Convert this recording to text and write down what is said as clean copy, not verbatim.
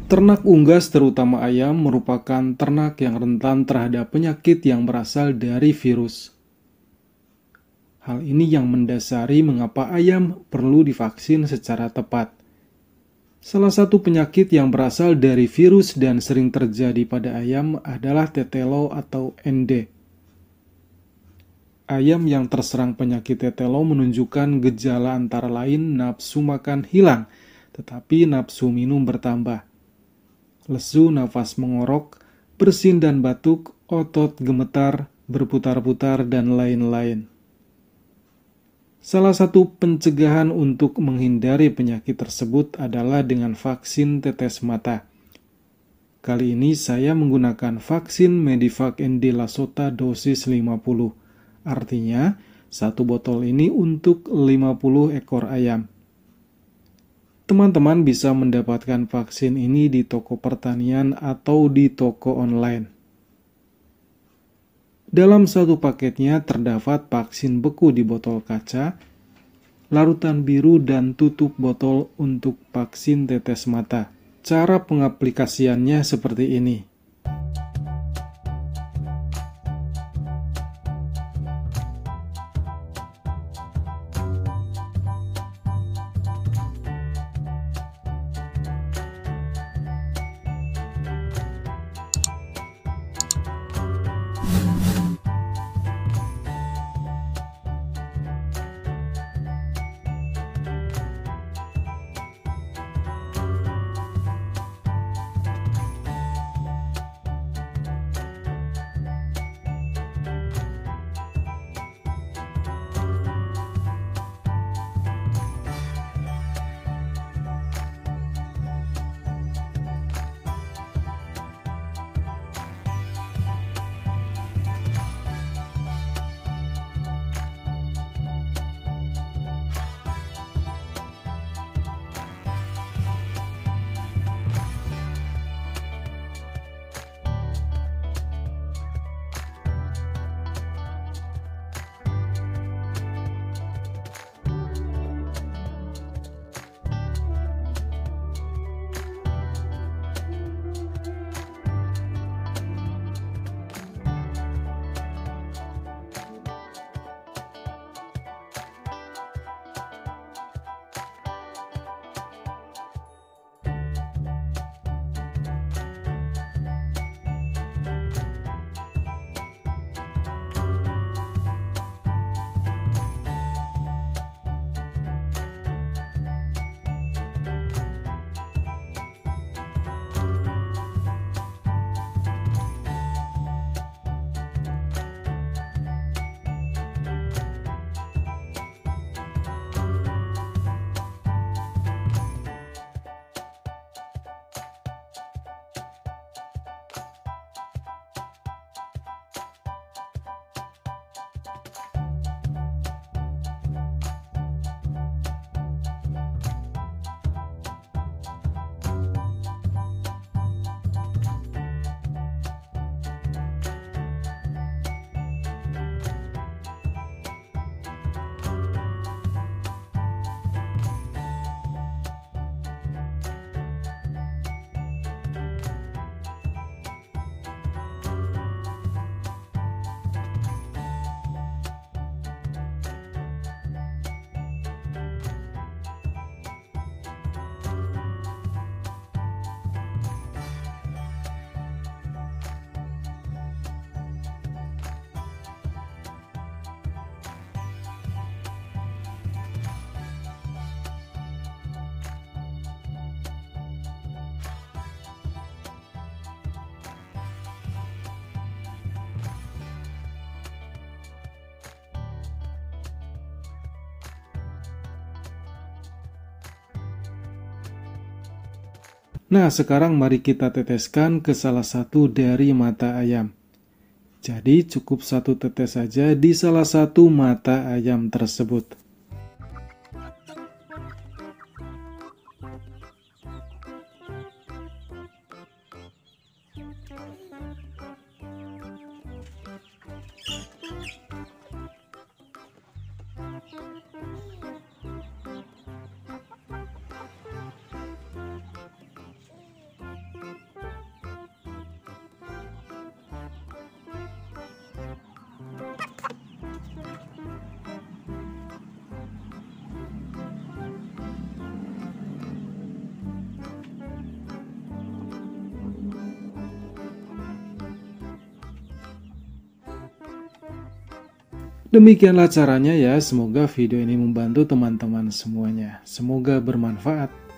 Ternak unggas, terutama ayam, merupakan ternak yang rentan terhadap penyakit yang berasal dari virus. Hal ini yang mendasari mengapa ayam perlu divaksin secara tepat. Salah satu penyakit yang berasal dari virus dan sering terjadi pada ayam adalah tetelo atau ND. Ayam yang terserang penyakit tetelo menunjukkan gejala antara lain nafsu makan hilang, tetapi nafsu minum bertambah. Lesu, nafas mengorok, bersin dan batuk, otot gemetar, berputar-putar, dan lain-lain. Salah satu pencegahan untuk menghindari penyakit tersebut adalah dengan vaksin tetes mata. Kali ini saya menggunakan vaksin Medivac ND Lasota dosis 50. Artinya, satu botol ini untuk 50 ekor ayam. Teman-teman bisa mendapatkan vaksin ini di toko pertanian atau di toko online. Dalam satu paketnya terdapat vaksin beku di botol kaca, larutan biru, dan tutup botol untuk vaksin tetes mata. Cara pengaplikasiannya seperti ini. Nah, sekarang mari kita teteskan ke salah satu dari mata ayam. Jadi cukup satu tetes saja di salah satu mata ayam tersebut. Demikianlah caranya ya, semoga video ini membantu teman-teman semuanya. Semoga bermanfaat.